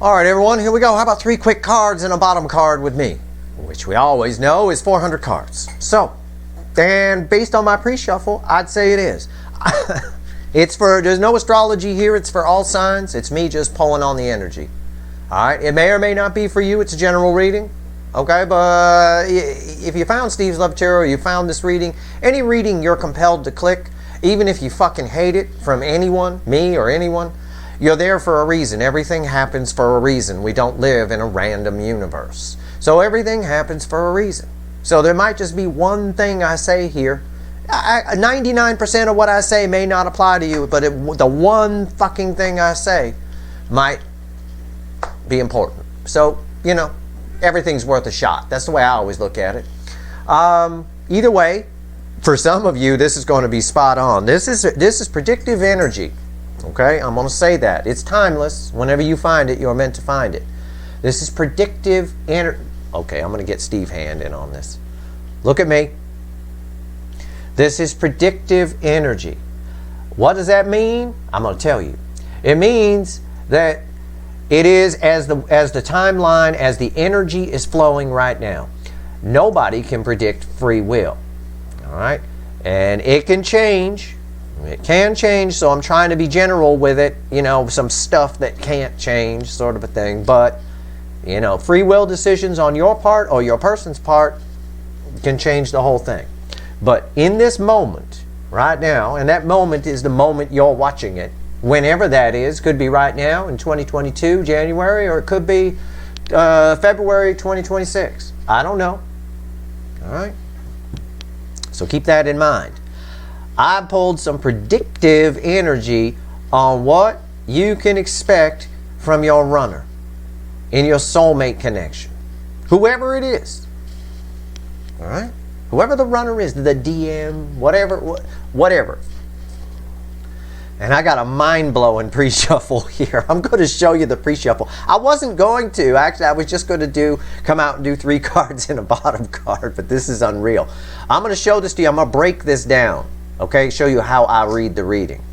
All right, everyone, here we go. How about 3 quick cards and a bottom card with me, which we always know is 400 cards. So, and based on my pre-shuffle, I'd say it is. There's no astrology here. It's for all signs. It's me just pulling on the energy. All right, it may or may not be for you. It's a general reading. Okay, but if you found Steve's Love Tarot, or you found this reading, any reading you're compelled to click, even if you fucking hate it from anyone, me or anyone, you're there for a reason. Everything happens for a reason. We don't live in a random universe. So everything happens for a reason. So there might just be one thing I say here. 99% of what I say may not apply to you, but the one fucking thing I say might be important. So, you know, everything's worth a shot. That's the way I always look at it. Either way, for some of you, this is going to be spot on. This is predictive energy. Okay, I'm going to say that. It's timeless. Whenever you find it, you're meant to find it. This is predictive energy. Okay, I'm going to get Steve Hand in on this. Look at me. This is predictive energy. What does that mean? I'm going to tell you. It means that it is as the timeline, as the energy is flowing right now. Nobody can predict free will. All right? And it can change. It can change, so I'm trying to be general with it. You know, some stuff that can't change, sort of a thing. But, you know, free will decisions on your part or your person's part can change the whole thing. But in this moment, right now, and that moment is the moment you're watching it, whenever that is, could be right now in 2022, January, or it could be February 2026. I don't know. All right? So keep that in mind. I pulled some predictive energy on what you can expect from your runner in your soulmate connection. Whoever it is. All right? Whoever the runner is, the DM, whatever. And I got a mind-blowing pre-shuffle here. I'm going to show you the pre-shuffle. I wasn't going to. Actually, I was just going to come out and do 3 cards and a bottom card, but this is unreal. I'm going to show this to you. I'm going to break this down. Okay, show you how I read the reading.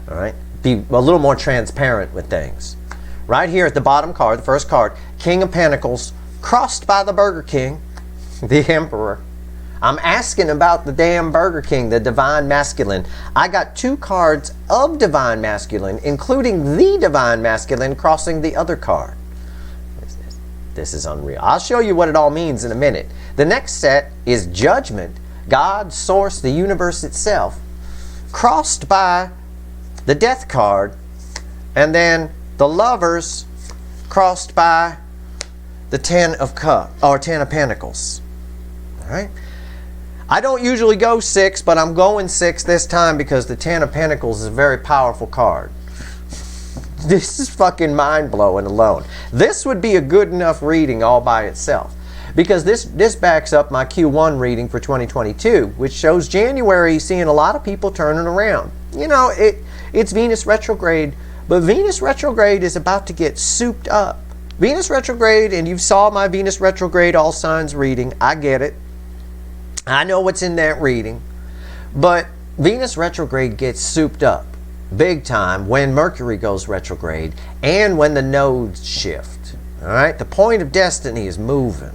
All right, be a little more transparent with things. Right here at the bottom card, the first card, King of Pentacles, crossed by the Burger King, the Emperor. I'm asking about the damn Burger King, the Divine Masculine. I got 2 cards of Divine Masculine, including the Divine Masculine crossing the other card. This is unreal. I'll show you what it all means in a minute. The next set is Judgment. God, Source, the universe itself, crossed by the Death card, and then the Lovers crossed by the 10 of Pentacles. All right. I don't usually go 6, but I'm going 6 this time because the 10 of Pentacles is a very powerful card. This is fucking mind-blowing alone. This would be a good enough reading all by itself. Because this backs up my Q1 reading for 2022, which shows January seeing a lot of people turning around. You know, it's Venus retrograde, but Venus retrograde is about to get souped up. Venus retrograde, and you saw my Venus retrograde all signs reading. I get it. I know what's in that reading. But Venus retrograde gets souped up big time when Mercury goes retrograde and when the nodes shift. All right? The point of destiny is moving.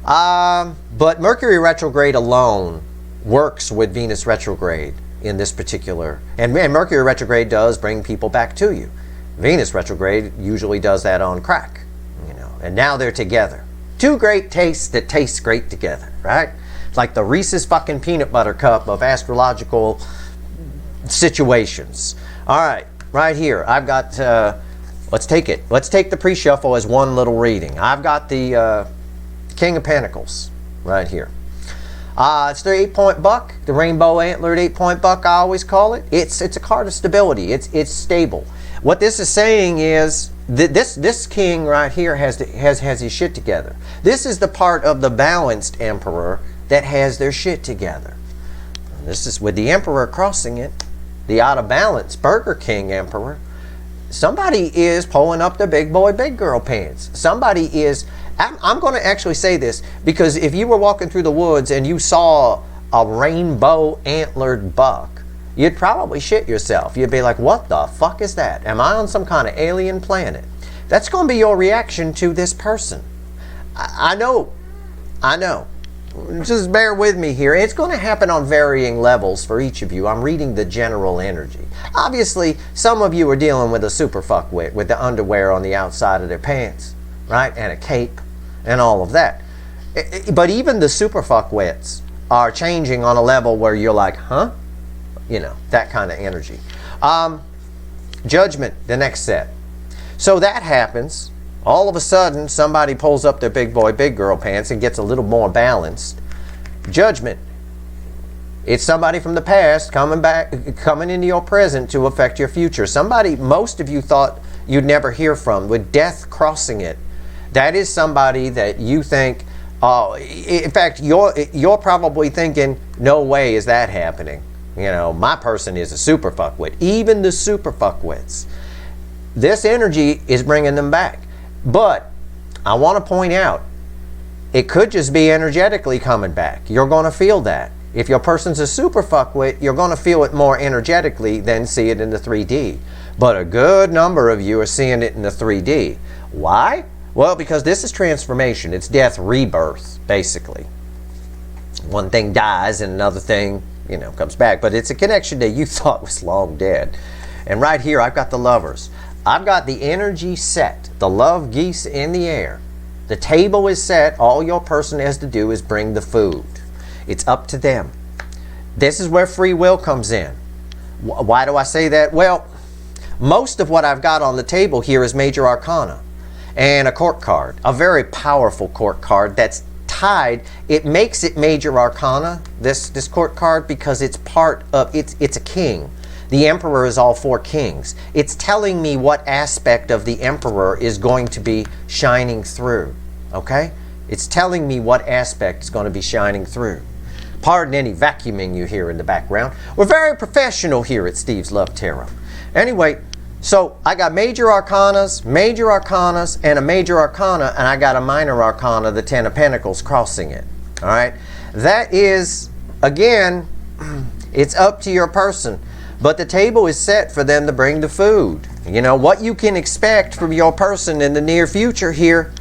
But Mercury retrograde alone works with Venus retrograde in this particular, and Mercury retrograde does bring people back to you. Venus retrograde usually does that on crack, you know, and now they're together. 2 great tastes that taste great together, right? It's like the Reese's fucking peanut butter cup of astrological situations. All right, right here, I've got, let's take it. Let's take the pre-shuffle as one little reading. I've got the King of Pentacles right here. It's the 8-point buck, the rainbow antlered 8-point buck, I always call it. It's a card of stability. It's stable. What this is saying is that this king right here has his shit together. This is the part of the balanced emperor that has their shit together. And this is with the emperor crossing it, the out of balance Burger King emperor. Somebody is pulling up the big boy, big girl pants. Somebody is, I'm going to actually say this, because if you were walking through the woods and you saw a rainbow antlered buck, you'd probably shit yourself. You'd be like, what the fuck is that? Am I on some kind of alien planet? That's going to be your reaction to this person. I know. Just bear with me here. It's going to happen on varying levels for each of you. I'm reading the general energy. Obviously, some of you are dealing with a super fuckwit with the underwear on the outside of their pants, right? And a cape and all of that. But even the super fuckwits are changing on a level where you're like, huh? You know, that kind of energy. Judgment, the next set. So that happens. All of a sudden, somebody pulls up their big boy, big girl pants and gets a little more balanced. Judgment. It's somebody from the past coming into your present to affect your future. Somebody most of you thought you'd never hear from, with death crossing it. That is somebody that you think, in fact, you're probably thinking, no way is that happening. You know, my person is a super fuckwit. Even the super fuckwits. This energy is bringing them back. But I want to point out, it could just be energetically coming back. You're going to feel that. If your person's a super fuckwit, you're going to feel it more energetically than see it in the 3D. But a good number of you are seeing it in the 3D. Why? Well, because this is transformation. It's death rebirth, basically. One thing dies and another thing, you know, comes back. But it's a connection that you thought was long dead. And right here, I've got the lovers. I've got the energy set, the love geese in the air. The table is set. All your person has to do is bring the food. It's up to them. This is where free will comes in. Why do I say that? Well, most of what I've got on the table here is major arcana and a court card, a very powerful court card that's tied. It makes it major arcana, this court card, because it's part of, it's a king. The emperor is all four kings. It's telling me what aspect of the emperor is going to be shining through, okay? It's telling me what aspect is going to be shining through. Pardon any vacuuming you hear in the background. We're very professional here at Steve's Love Tarot. Anyway, so I got major arcanas, and a major arcana, and I got a minor arcana, the Ten of Pentacles, crossing it, all right? That is, again, it's up to your person. But the table is set for them to bring the food. You know, what you can expect from your person in the near future here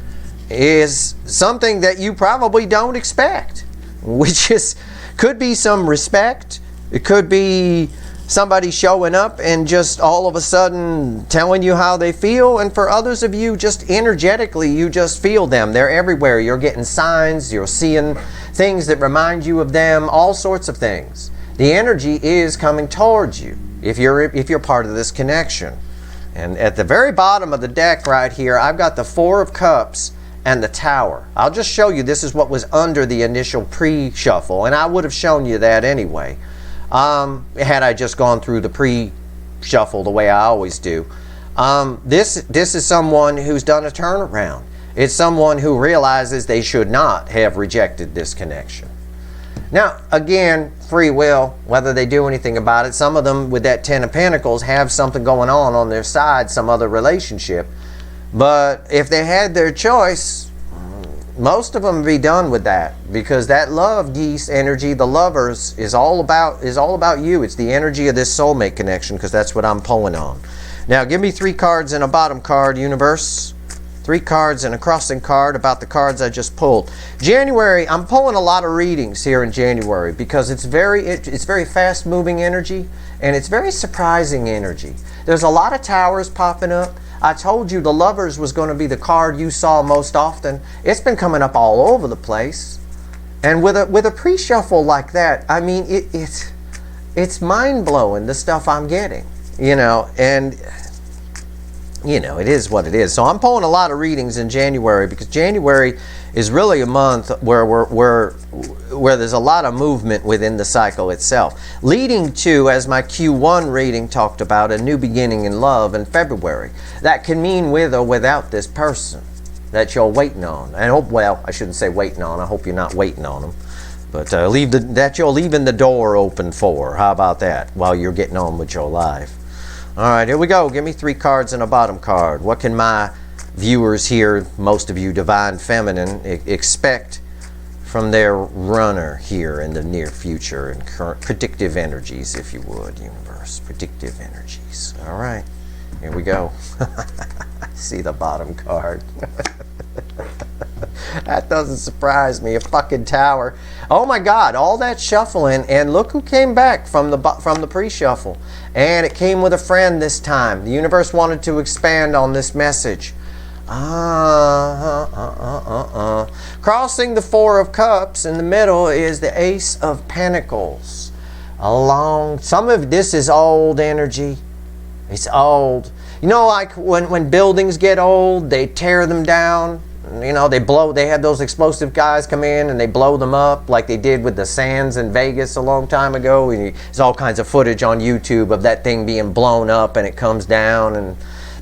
is something that you probably don't expect, which is, could be some respect. It could be somebody showing up and just all of a sudden telling you how they feel. And for others of you, just energetically, you just feel them. They're everywhere. You're getting signs. You're seeing things that remind you of them, all sorts of things. The energy is coming towards you if you're part of this connection. And at the very bottom of the deck right here, I've got the Four of Cups and the Tower. I'll just show you this is what was under the initial pre-shuffle, and I would have shown you that anyway had I just gone through the pre-shuffle the way I always do. This is someone who's done a turnaround. It's someone who realizes they should not have rejected this connection. Now, again, free will, whether they do anything about it. Some of them with that Ten of Pentacles have something going on their side, some other relationship. But if they had their choice, most of them would be done with that, because that love geese energy, the lovers, is all about you. It's the energy of this soulmate connection, because that's what I'm pulling on. Now, give me 3 cards and a bottom card, universe. 3 cards and a crossing card about the cards I just pulled. January, I'm pulling a lot of readings here in January because it's very fast moving energy and it's very surprising energy. There's a lot of towers popping up. I told you the lovers was going to be the card you saw most often. It's been coming up all over the place. And with a pre-shuffle like that, I mean, it's mind-blowing, the stuff I'm getting, you know, and you know, it is what it is. So I'm pulling a lot of readings in January because January is really a month where there's a lot of movement within the cycle itself, leading to, as my Q1 reading talked about, a new beginning in love in February. That can mean with or without this person that you're waiting on. I hope, well, I shouldn't say waiting on. I hope you're not waiting on them. But that you're leaving the door open for. How about that? While you're getting on with your life. All right, here we go. Give me 3 cards and a bottom card. What can my viewers here, most of you divine feminine, expect from their runner here in the near future and current predictive energies, if you would, universe. Predictive energies. All right, here we go. See the bottom card. That doesn't surprise me. A fucking tower. Oh my God! All that shuffling, and look who came back from the pre-shuffle. And it came with a friend this time. The universe wanted to expand on this message. Crossing the Four of Cups in the middle is the Ace of Pentacles. Some of this is old energy. It's old. You know, like when buildings get old, they tear them down. You know, they have those explosive guys come in and they blow them up like they did with the sands in Vegas a long time ago. There's all kinds of footage on YouTube of that thing being blown up and it comes down and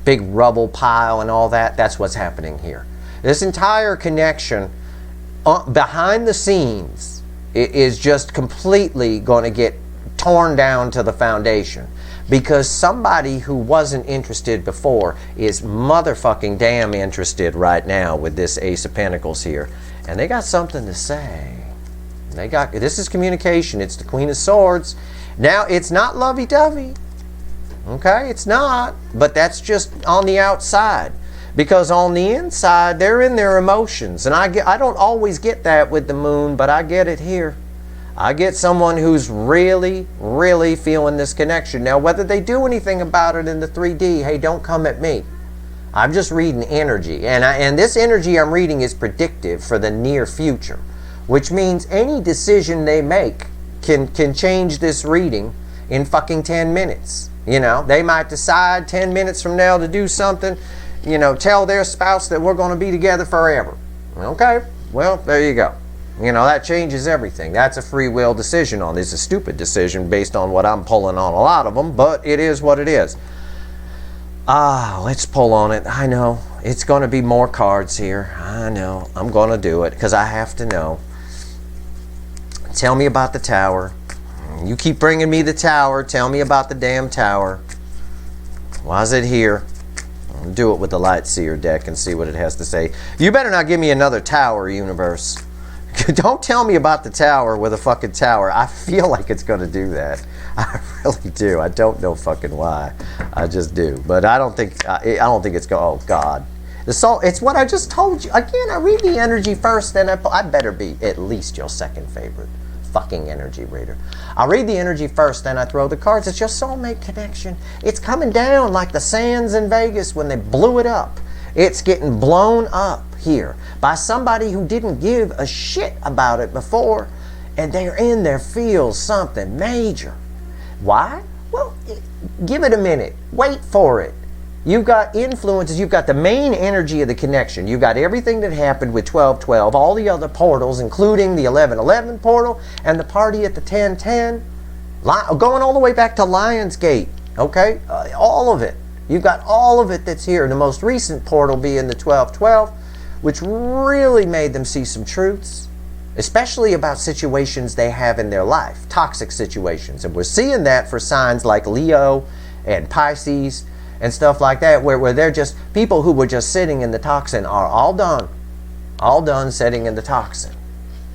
big rubble pile and all that. That's what's happening here. This entire connection behind the scenes is just completely going to get torn down to the foundation. Because somebody who wasn't interested before is motherfucking damn interested right now with this Ace of Pentacles here. And they got something to say. This is communication. It's the Queen of Swords. Now, it's not lovey-dovey. Okay? It's not. But that's just on the outside. Because on the inside, they're in their emotions. And I don't always get that with the moon, but I get it here. I get someone who's really, really feeling this connection. Now, whether they do anything about it in the 3D, hey, don't come at me. I'm just reading energy. And this energy I'm reading is predictive for the near future, which means any decision they make can change this reading in fucking 10 minutes. You know, they might decide 10 minutes from now to do something, you know, tell their spouse that we're going to be together forever. Okay, well, there you go. You know, that changes everything. That's a free will decision on this. It's a stupid decision based on what I'm pulling on a lot of them, but it is what it is. Let's pull on it. I know. It's going to be more cards here. I know. I'm going to do it because I have to know. Tell me about the tower. You keep bringing me the tower. Tell me about the damn tower. Why is it here? I'll do it with the Light Seer deck and see what it has to say. You better not give me another tower, universe. Don't tell me about the tower with a fucking tower. I feel like it's going to do that. I really do. I don't know fucking why. I just do. But I don't think it's going. Oh God, it's what I just told you. Again, I read the energy first, then I better be at least your second favorite fucking energy reader. I read the energy first, then I throw the cards. It's your soulmate connection. It's coming down like the sands in Vegas when they blew it up. It's getting blown up here by somebody who didn't give a shit about it before, and they're in there feels something major. Why? Well, give it a minute. Wait for it. You've got influences. You've got the main energy of the connection. You've got everything that happened with 1212, all the other portals, including the 1111 portal and the party at the 1010, going all the way back to Lionsgate. Okay? All of it. You've got all of it that's here. The most recent portal being the 1212, which really made them see some truths, especially about situations they have in their life, toxic situations. And we're seeing that for signs like Leo and Pisces and stuff like that, where they're just people who were just sitting in the toxin are all done sitting in the toxin.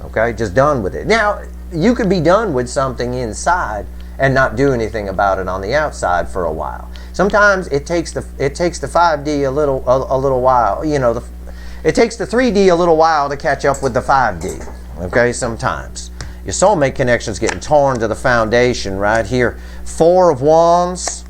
Okay, just done with it. Now, you could be done with something inside and not do anything about it on the outside for a while. Sometimes it takes the 5D a little while. You know, it takes the 3D a little while to catch up with the 5D. Okay, sometimes your soulmate connection's getting torn to the foundation right here. 4 of Wands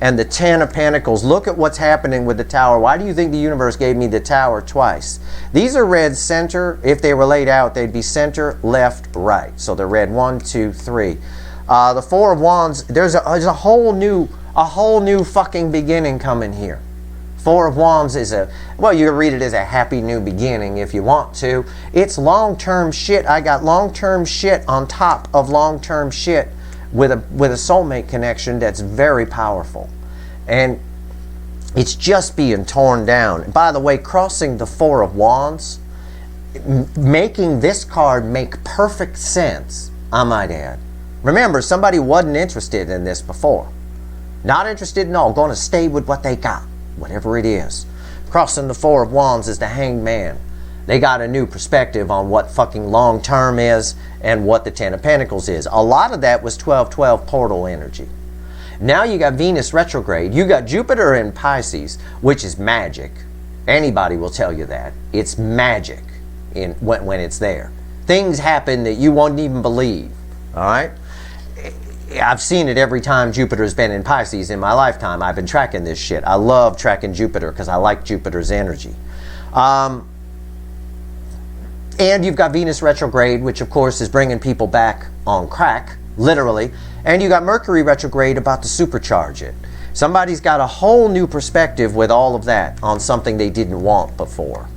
and the 10 of Pentacles. Look at what's happening with the Tower. Why do you think the universe gave me the Tower twice? These are read center. If they were laid out, they'd be center, left, right. So they're read 1, 2, 3. The 4 of Wands. There's a whole new fucking beginning coming here. 4 of Wands is well, you can read it as a happy new beginning if you want to. It's long-term shit. I got long-term shit on top of long-term shit with a soulmate connection that's very powerful. And it's just being torn down. By the way, crossing the 4 of Wands, making this card make perfect sense, I might add. Remember, somebody wasn't interested in this before. Not interested in all. Going to stay with what they got, whatever it is. Crossing the 4 of Wands is the Hanged Man. They got a new perspective on what fucking long term is and what the Ten of Pentacles is. A lot of that was 12-12 portal energy. Now you got Venus retrograde. You got Jupiter in Pisces, which is magic. Anybody will tell you that. It's magic when it's there. Things happen that you won't even believe. All right? I've seen it every time Jupiter's been in Pisces in my lifetime. I've been tracking this shit. I love tracking Jupiter because I like Jupiter's energy. And you've got Venus retrograde, which of course is bringing people back on crack, literally. And you got Mercury retrograde about to supercharge it. Somebody's got a whole new perspective with all of that on something they didn't want before.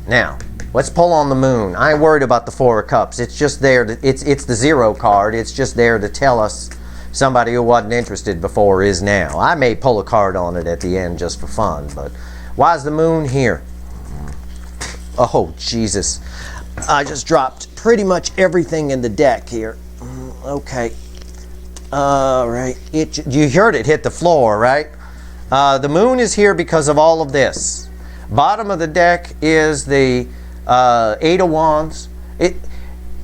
Now, let's pull on the moon. I ain't worried about the Four of Cups. It's just there. It's the zero card. It's just there to tell us somebody who wasn't interested before is now. I may pull a card on it at the end just for fun, but why is the moon here? Oh, Jesus. I just dropped pretty much everything in the deck here. Okay. All right. You heard it hit the floor, right? The moon is here because of all of this. Bottom of the deck is the Eight of Wands.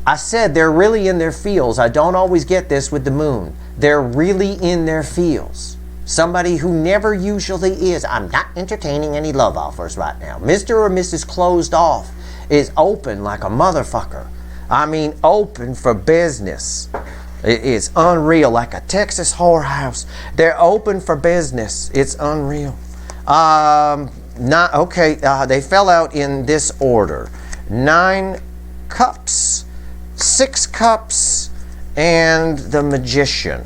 I said they're really in their feels. I don't always get this with the moon. They're really in their feels. Somebody who never usually is. I'm not entertaining any love offers right now. Mr. or Mrs. Closed Off is open like a motherfucker. I mean, open for business. It's unreal, like a Texas whorehouse. They're open for business. It's unreal. They fell out in this order: 9 cups, 6 cups, and the Magician.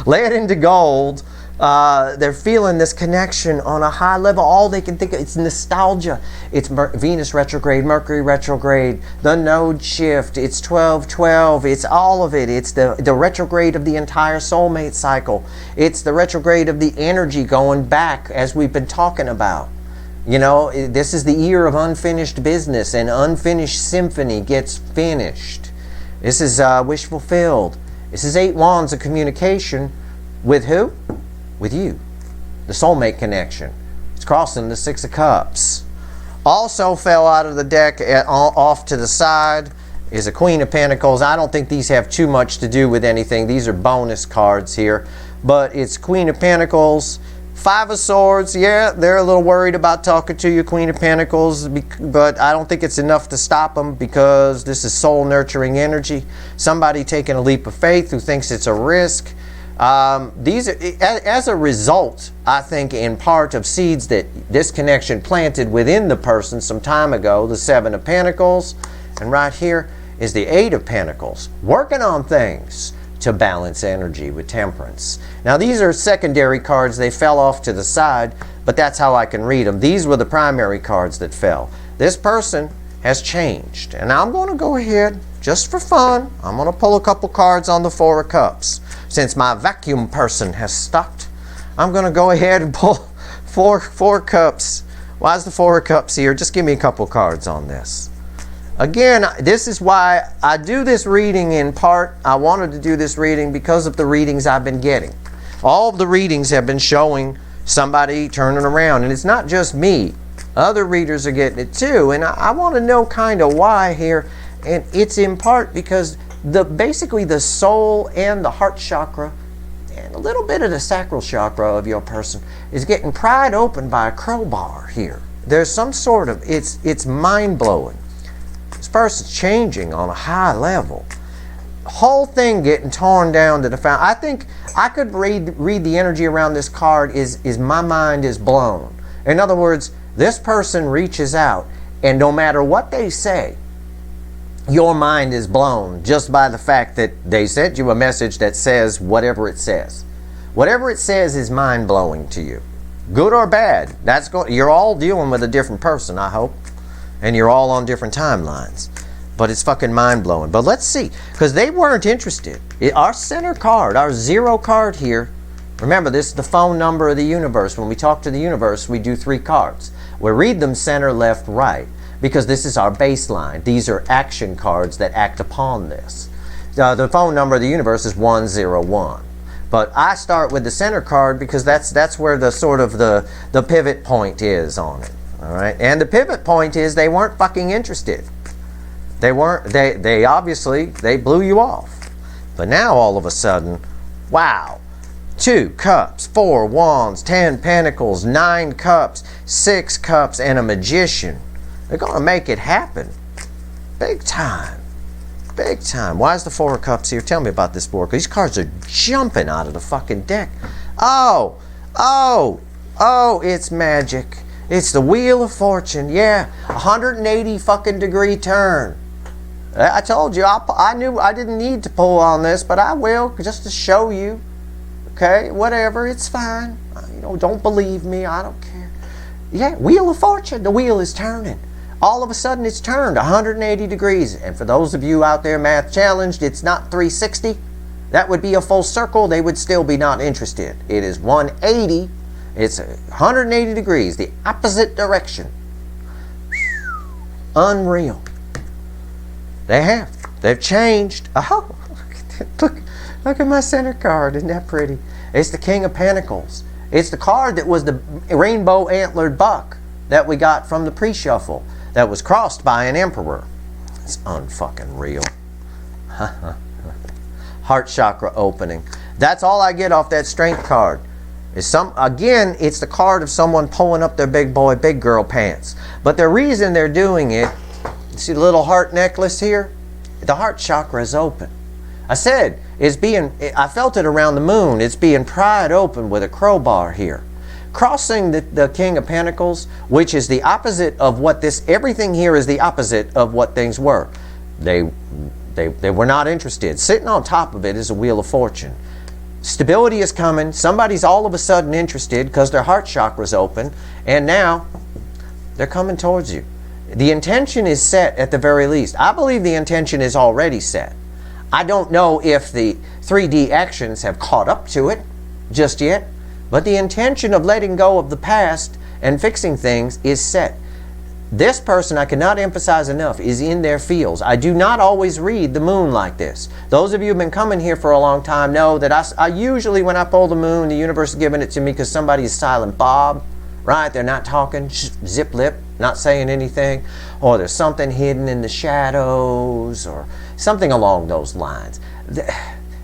Lay it into gold. They're feeling this connection on a high level. All they can think of, it's nostalgia. It's Venus retrograde, Mercury retrograde, the node shift. It's 12-12. It's all of it. It's the retrograde of the entire soulmate cycle. It's the retrograde of the energy going back, as we've been talking about. You know, this is the year of unfinished business, and unfinished symphony gets finished. This is wish fulfilled. This is 8 wands of communication with who? With you. The soulmate connection. It's crossing the 6 of cups. Also fell out of the deck off to the side is a Queen of Pentacles. I don't think these have too much to do with anything. These are bonus cards here. But it's Queen of Pentacles. 5 of Swords. Yeah, they're a little worried about talking to you, Queen of Pentacles. But I don't think it's enough to stop them, because this is soul nurturing energy. Somebody taking a leap of faith who thinks it's a risk. These are, as a result, I think, in part of seeds that this connection planted within the person some time ago, the 7 of Pentacles, and right here is the 8 of Pentacles, working on things to balance energy with Temperance. Now, these are secondary cards. They fell off to the side, but that's how I can read them. These were the primary cards that fell. This person has changed, and I'm going to go ahead, just for fun, I'm going to pull a couple cards on the 4 of Cups. Since my vacuum person has stopped, I'm going to go ahead and pull four cups. Why is the 4 of Cups here? Just give me a couple cards on this. Again, this is why I do this reading in part. I wanted to do this reading because of the readings I've been getting. All of the readings have been showing somebody turning around. And it's not just me. Other readers are getting it too. And I want to know kind of why here. And it's in part because basically the soul and the heart chakra and a little bit of the sacral chakra of your person is getting pried open by a crowbar here. There's some sort of, it's mind-blowing. This person's changing on a high level. Whole thing getting torn down to the foundation. I think I could read the energy around this card is my mind is blown. In other words, this person reaches out, and no matter what they say, your mind is blown just by the fact that they sent you a message that says whatever it says. Whatever it says is mind-blowing to you. Good or bad. You're all dealing with a different person, I hope. And you're all on different timelines. But it's fucking mind-blowing. But let's see. Because they weren't interested. Our center card, our 0 card here. Remember, this is the phone number of the universe. When we talk to the universe, we do 3 cards. We read them center, left, right. Because this is our baseline. These are action cards that act upon this. The phone number of the universe is 101. But I start with the center card because that's where the sort of the pivot point is on it. All right, and the pivot point is they weren't fucking interested. They weren't. They obviously they blew you off. But now all of a sudden, wow. 2 cups, 4 wands, 10 pentacles, 9 cups, 6 cups, and a magician. They're going to make it happen. Big time. Big time. Why is the 4 of cups here? Tell me about this board. These cards are jumping out of the fucking deck. Oh, it's magic. It's the Wheel of Fortune. Yeah, 180 fucking degree turn. I told you, I knew I didn't need to pull on this, but I will, just to show you. Okay, whatever, it's fine. You know, don't believe me, I don't care. Yeah, Wheel of Fortune, the wheel is turning. All of a sudden it's turned 180 degrees. And for those of you out there math challenged, it's not 360. That would be a full circle. They would still be not interested. It is 180. It's 180 degrees, the opposite direction. Unreal. They have. They've changed. Oh, look at my center card. Isn't that pretty? It's the King of Pentacles. It's the card that was the rainbow antlered buck that we got from the pre-shuffle that was crossed by an emperor. It's unfucking real. Heart chakra opening. That's all I get off that strength card. Again, it's the card of someone pulling up their big boy, big girl pants. But the reason they're doing it, you see the little heart necklace here? The heart chakra is open. I said, I felt it around the moon. It's being pried open with a crowbar here. Crossing the King of Pentacles, which is the opposite of what everything here is the opposite of what things were. They were not interested. Sitting on top of it is a Wheel of Fortune. Stability is coming. Somebody's all of a sudden interested because their heart chakra is open, and now they're coming towards you. The intention is set at the very least. I believe the intention is already set. I don't know if the 3D actions have caught up to it just yet, but the intention of letting go of the past and fixing things is set. This person, I cannot emphasize enough, is in their fields. I do not always read the moon like this. Those of you who have been coming here for a long time know that I usually, when I pull the moon, the universe is giving it to me because somebody is silent Bob, right? They're not talking, zip lip, not saying anything, or there's something hidden in the shadows, or something along those lines.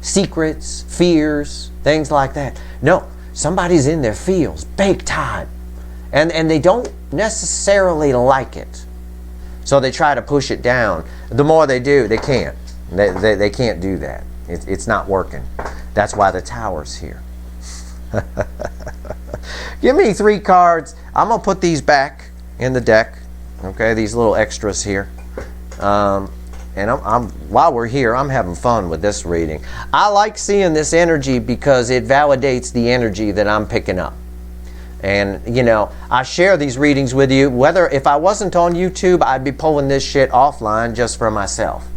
Secrets, fears, things like that. No, somebody's in their fields, big time. And they don't necessarily like it. So they try to push it down. The more they do, they can't. They can't do that. It's not working. That's why the Tower's here. Give me 3 cards. I'm going to put these back in the deck. Okay, these little extras here. And while we're here, I'm having fun with this reading. I like seeing this energy because it validates the energy that I'm picking up. And, you know, I share these readings with you. If I wasn't on YouTube, I'd be pulling this shit offline just for myself.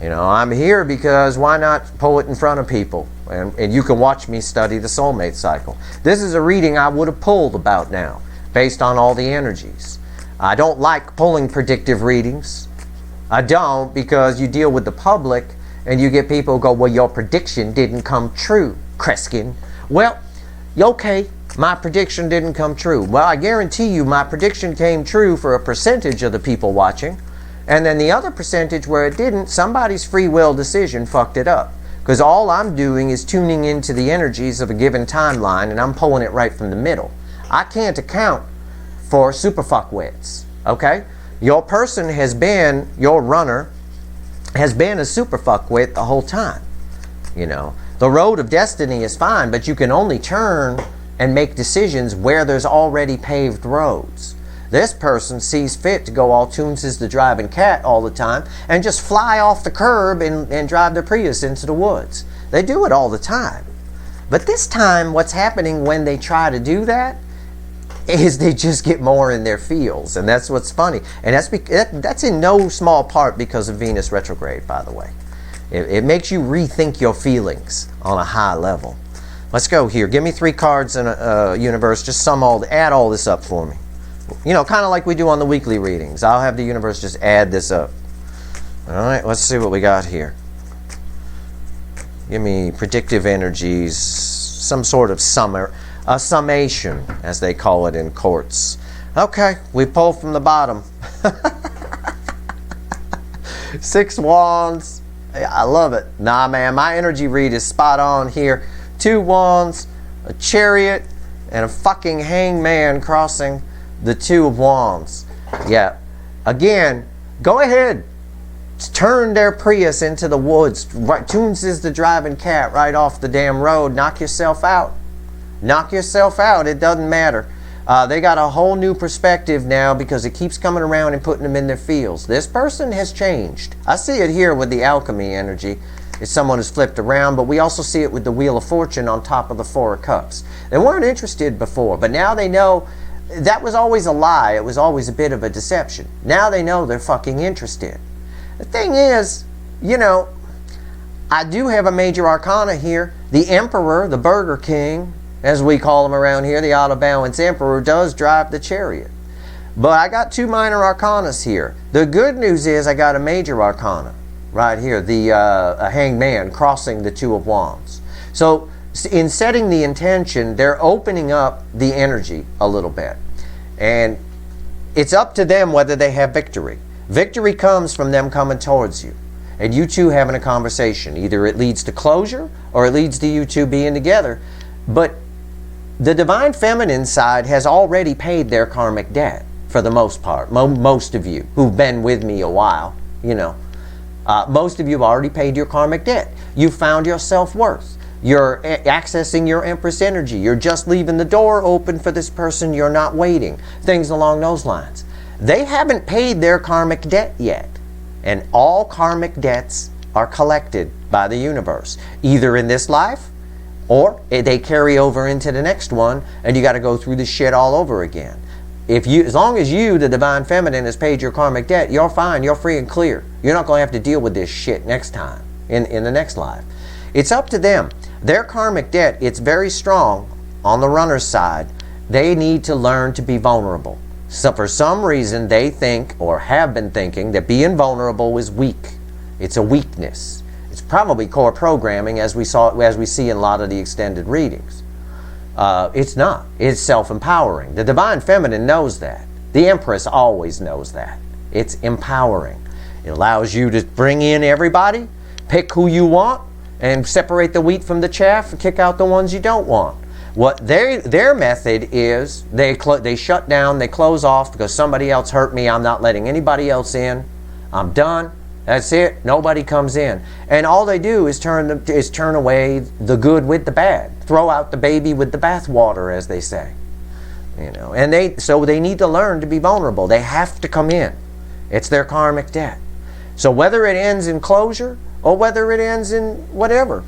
You know, I'm here because why not pull it in front of people? And you can watch me study the soulmate cycle. This is a reading I would have pulled about now, based on all the energies. I don't like pulling predictive readings. I don't, because you deal with the public and you get people who go, well, your prediction didn't come true, Kreskin. Well, okay. My prediction didn't come true. Well, I guarantee you my prediction came true for a percentage of the people watching. And then the other percentage where it didn't, somebody's free will decision fucked it up. Because all I'm doing is tuning into the energies of a given timeline and I'm pulling it right from the middle. I can't account for super fuckwits. Okay? Your person has been, your runner, has been a super fuckwit the whole time. You know, the road of destiny is fine, but you can only turn and make decisions where there's already paved roads. This person sees fit to go all tunes is the driving cat all the time and just fly off the curb and drive their Prius into the woods. They do it all the time. But this time, what's happening when they try to do that is they just get more in their fields. And that's what's funny. And that's in no small part because of Venus retrograde, by the way. It makes you rethink your feelings on a high level. Let's go here. Give me 3 cards in a universe. Just add all this up for me. You know, kind of like we do on the weekly readings. I'll have the universe just add this up. All right, let's see what we got here. Give me predictive energies, some sort of summation, as they call it in courts. Okay, we pull from the bottom. 6 wands. I love it. Nah, man, my energy read is spot on here. 2 wands, a chariot, and a fucking hangman crossing the 2 of wands. Yeah. Again, go ahead. Turn their Prius into the woods. Tunes is the driving cat right off the damn road. Knock yourself out. Knock yourself out. It doesn't matter. They got a whole new perspective now because it keeps coming around and putting them in their fields. This person has changed. I see it here with the alchemy energy. If someone is flipped around, but we also see it with the Wheel of Fortune on top of the 4 of Cups. They weren't interested before, but now they know that was always a lie. It was always a bit of a deception. Now they know they're fucking interested. The thing is, you know, I do have a major arcana here. The Emperor, the Burger King, as we call him around here, the out of balance Emperor, does drive the chariot. But I got 2 minor arcanas here. The good news is I got a major arcana right here, the hangman crossing the 2 of wands. So in setting the intention, they're opening up the energy a little bit. And it's up to them whether they have victory. Victory comes from them coming towards you and you two having a conversation. Either it leads to closure or it leads to you two being together. But the divine feminine side has already paid their karmic debt for the most part. Most of you who've been with me a while, you know, most of you have already paid your karmic debt. You found your self-worth. You're accessing your Empress energy. You're just leaving the door open for this person. You're not waiting. Things along those lines. They haven't paid their karmic debt yet. And all karmic debts are collected by the universe. Either in this life, or they carry over into the next one, and you got to go through this shit all over again. As long as you, the divine feminine, has paid your karmic debt, you're fine. You're free and clear. You're not going to have to deal with this shit next time, in the next life. It's up to them. Their karmic debt, it's very strong on the runner's side. They need to learn to be vulnerable. So for some reason, they think, or have been thinking, that being vulnerable is weak. It's a weakness. It's probably core programming, as we see in a lot of the extended readings. It's not. It's self-empowering. The divine feminine knows that. The Empress always knows that. It's empowering. It allows you to bring in everybody, pick who you want, and separate the wheat from the chaff and kick out the ones you don't want. What their method is, they shut down, they close off because somebody else hurt me. I'm not letting anybody else in. I'm done. That's it. Nobody comes in. And all they do is turn away the good with the bad. Throw out the baby with the bathwater, as they say. You know, and so they need to learn to be vulnerable. They have to come in. It's their karmic debt. So whether it ends in closure or whether it ends in whatever,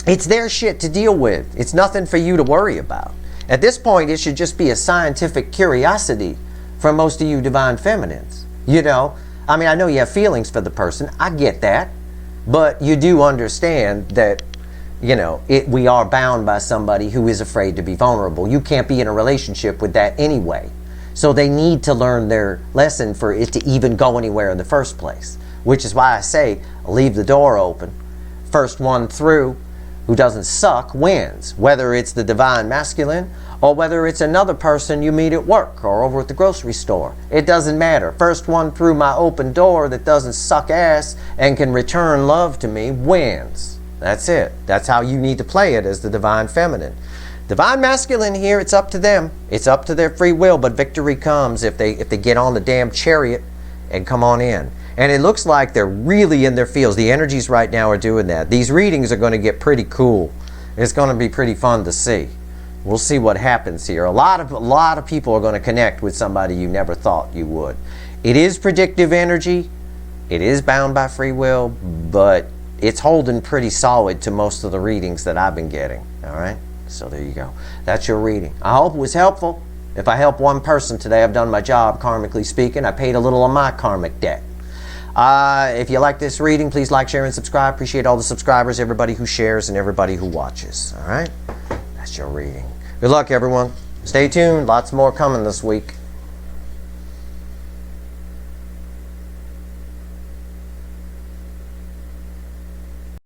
it's their shit to deal with. It's nothing for you to worry about. At this point, it should just be a scientific curiosity for most of you divine feminines. You know, I mean, I know you have feelings for the person. I get that. But you do understand that, you know, we are bound by somebody who is afraid to be vulnerable. You can't be in a relationship with that anyway. So they need to learn their lesson for it to even go anywhere in the first place. Which is why I say, leave the door open. First one through who doesn't suck wins. Whether it's the divine masculine or whether it's another person you meet at work or over at the grocery store. It doesn't matter. First one through my open door that doesn't suck ass and can return love to me wins. That's it. That's how you need to play it as the divine feminine. Divine masculine here, it's up to them. It's up to their free will, but victory comes if they get on the damn chariot and come on in. And it looks like they're really in their fields. The energies right now are doing that. These readings are going to get pretty cool. It's going to be pretty fun to see. We'll see what happens here. A lot of people are going to connect with somebody you never thought you would. It is predictive energy. It is bound by free will, but it's holding pretty solid to most of the readings that I've been getting. All right? So there you go. That's your reading. I hope it was helpful. If I help one person today, I've done my job, karmically speaking. I paid a little of my karmic debt. If you like this reading, please like, share, and subscribe. Appreciate all the subscribers, everybody who shares, and everybody who watches. All right? That's your reading. Good luck, everyone. Stay tuned. Lots more coming this week.